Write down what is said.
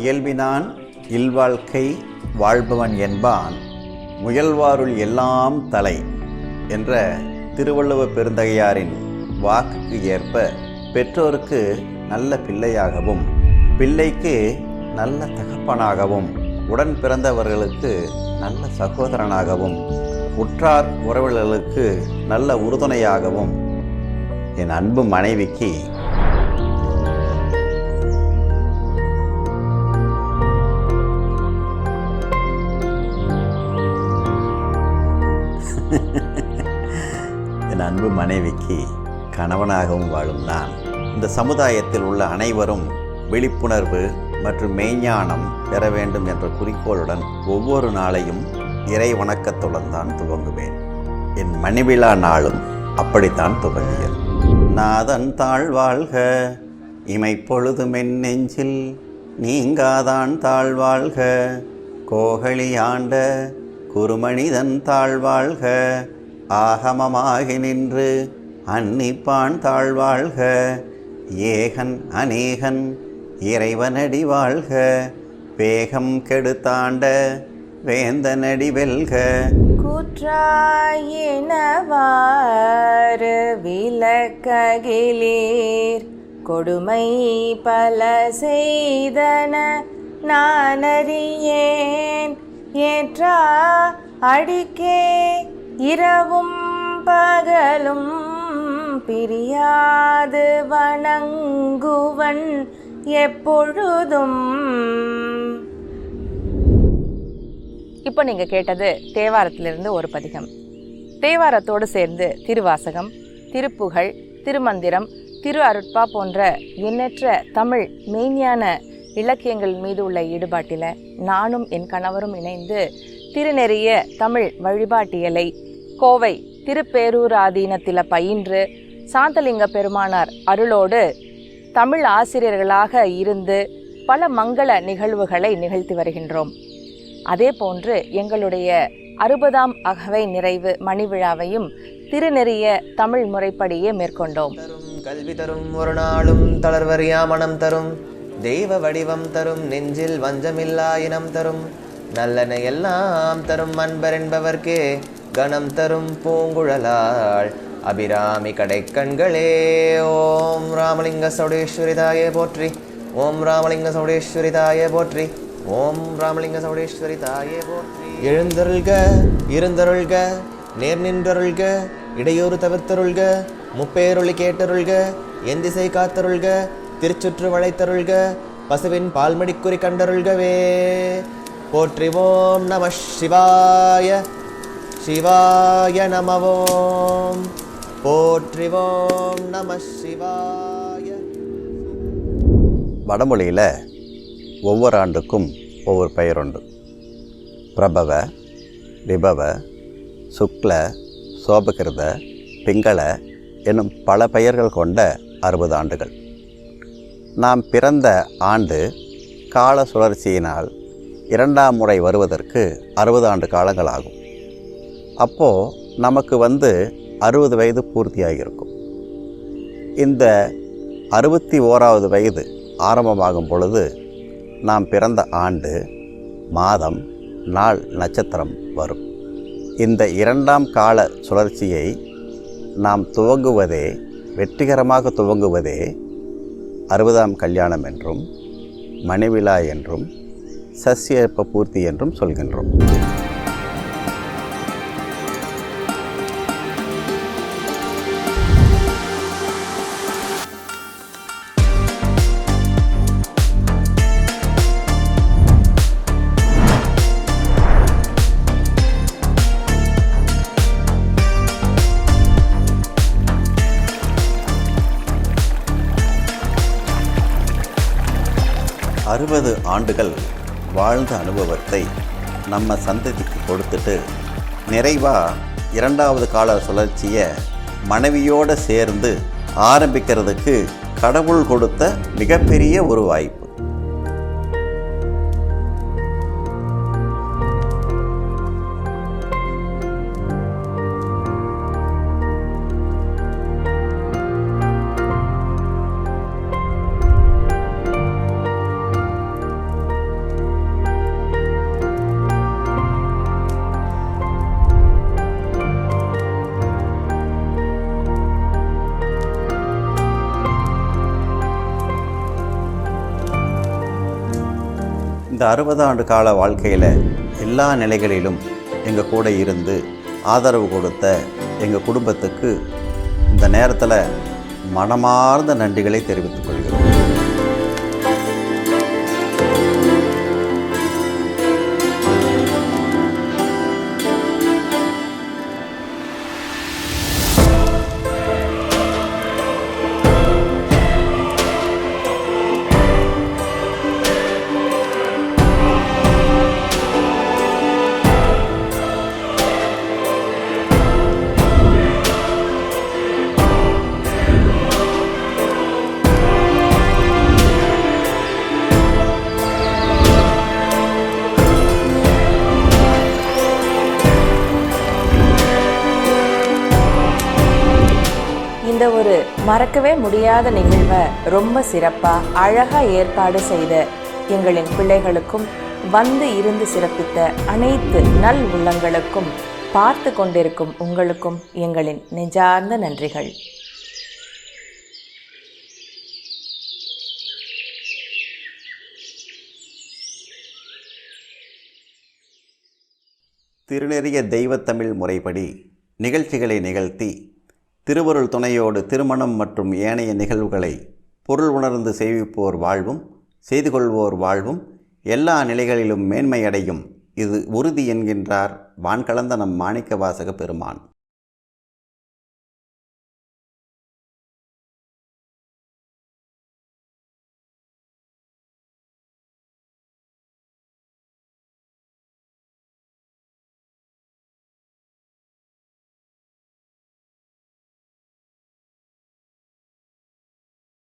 இயல்பினான் இல்வாழ்க்கை வாழ்பவன் என்பான் முயல்வாருள் எல்லாம் தலை என்ற திருவள்ளுவ பெருந்தகையாரின் வாக்குக்கு ஏற்ப பெற்றோருக்கு நல்ல பிள்ளையாகவும், பிள்ளைக்கு நல்ல தகப்பனாகவும், உடன் பிறந்தவர்களுக்கு நல்ல சகோதரனாகவும், உற்றார் உறவினர்களுக்கு நல்ல உறுதுணையாகவும் என் அன்பு மனைவிக்கு என் அன்பு மனைவிக்கு கணவனாகவும் வாழும் நான் இந்த சமுதாயத்தில் உள்ள அனைவரும் விழிப்புணர்வு மற்றும் மெய்ஞானம் பெற வேண்டும் என்ற குறிக்கோளுடன் ஒவ்வொரு நாளையும் இறை வணக்கத்துடன் தான் துவங்குவேன். என் மணிவிழா நாளும் அப்படித்தான் துவங்கியது. நாதன் தாழ்வாழ்க இமைப்பொழுதும் என் நெஞ்சில் நீங்காதான் தாழ்வாழ்க கோகலி ஆண்ட குருமனிதன் தாழ்வாழ்க ஆகமமாகி நின்று அன்னிப்பான் தாழ்வாழ்க ஏகன் அநேகன் இறைவனடி வாழ்க வேகம் கெடுத்தாண்ட வேந்தனடி வெல்க. கூற்றாயினவாறு விலக்ககிலீர் கொடுமை பல செய்தன நானறியேன் ஏற்றா அடிக்கே இரவும் பகலும் பிரியாது வணங்குவன் எப்பொழுதும். இப்போ நீங்கள் கேட்டது தேவாரத்திலிருந்து ஒரு பதிகம். தேவாரத்தோடு சேர்ந்து திருவாசகம், திருப்புகழ், திருமந்திரம், திரு அருட்பா போன்ற எண்ணற்ற தமிழ் மெய்ஞான இலக்கியங்கள் மீது உள்ள ஈடுபாட்டில் நானும் என் கணவரும் இணைந்து திருநெறிய தமிழ் வழிபாட்டியலை கோவை திருப்பேரூராதீனத்தில் பயின்று சாந்தலிங்க பெருமானார் அருளோடு தமிழ் ஆசிரியர்களாக இருந்து பல மங்கள நிகழ்வுகளை நிகழ்த்தி வருகின்றோம். அதே போன்று எங்களுடைய 60ஆம் அகவை நிறைவு மணிவிழாவையும் திருநெறிய தமிழ் முறைப்படியே மேற்கொண்டோம். கல்வி தரும் ஒரு நாளும் தளர்வறியா மனம் தரும் தெய்வ வடிவம் தரும் நெஞ்சில் வஞ்சமில்லா இனம் தரும் நல்லன எல்லாம் தரும் அன்பர் என்பவர்க்கே கணம் தரும் பூங்குழலாள் அபிராமி கடை கண்களே. ஓம் ராமலிங்க சௌடேஸ்வரிதாயே போற்றி, ஓம் ராமலிங்க சௌடேஸ்வரிதாயே போற்றி, ஓம் ராமலிங்க சௌடேஸ்வரிதாயே போற்றி. எழுந்தருள்க இருந்தருள்க நேர் நின்றருள்க இடையூறு தவிர்த்தருள்க முப்பேரொளி கேட்டருள்க எந்திசை காத்தருள்க திருச்சுற்று வளைத்தருள்க பசுவின் பால்மடிக்குறி கண்டருள்கவே. போற்றிவோம் நம சிவாய சிவாய நமவோம் போற்றிவோம் நம சிவாய. வடமொழியில் ஒவ்வொரு ஆண்டுக்கும் ஒவ்வொரு பெயர் உண்டு. பிரபவ, விபவ, சுக்ல, சோபகிருத, பிங்கள என்னும் பல பெயர்கள் கொண்ட 60 ஆண்டுகள். நாம் பிறந்த ஆண்டு கால சுழற்சியினால் 2ஆம் முறை வருவதற்கு 60 ஆண்டு காலங்கள் ஆகும். அப்போது நமக்கு 60 வயது பூர்த்தியாகியிருக்கும். இந்த 61வது வயது ஆரம்பமாகும் பொழுது நாம் பிறந்த ஆண்டு, மாதம், நாள், நட்சத்திரம் வரும். இந்த 2ஆம் கால சுழற்சியை நாம் துவங்குவதே, வெற்றிகரமாக துவங்குவதே 60ஆம் கல்யாணம் என்றும், மணிவிழா என்றும், சசியப்ப பூர்த்தி என்றும் சொல்கின்றோம். அறுபது ஆண்டுகள் வாழ்ந்த அனுபவத்தை நம்ம சந்ததிக்கு கொடுத்துட்டு நிறைவாக இரண்டாவது கால சுழற்சியை மனைவியோடு சேர்ந்து ஆரம்பிக்கிறதுக்கு கடவுள் கொடுத்த மிகப்பெரிய ஒரு வாய்ப்பு. இந்த 60 ஆண்டு கால வாழ்க்கையில் எல்லா நிலைகளிலும் எங்கள் கூட இருந்து ஆதரவு கொடுத்த எங்கள் குடும்பத்துக்கு இந்த நேரத்தில் மனமார்ந்த நன்றிகளை தெரிவித்துக் கொள்கிறோம். இந்த ஒரு மறக்கவே முடியாத நிகழ்வை ரொம்ப சிறப்பாக அழகாக ஏற்பாடு செய்த எங்களின் பிள்ளைகளுக்கும் வந்து இருந்து சிறப்பித்த அனைத்து நல் உள்ளங்களுக்கும் பார்த்து கொண்டிருக்கும் உங்களுக்கும் எங்களின் நெஞ்சார்ந்த நன்றிகள். திருநெறிய தெய்வத்தமிழ் முறைப்படி நிகழ்ச்சிகளை நிகழ்த்தி திருவருள் துணையோடு திருமணம் மற்றும் ஏனைய நிகழ்வுகளை பொருள் உணர்ந்து செய்விப்போர் வாழ்வும் செய்து கொள்வோர் வாழ்வும் எல்லா நிலைகளிலும் மேன்மையடையும் இது உறுதி என்கின்றார் வான்கலந்த நம் மாணிக்க வாசக பெருமான்.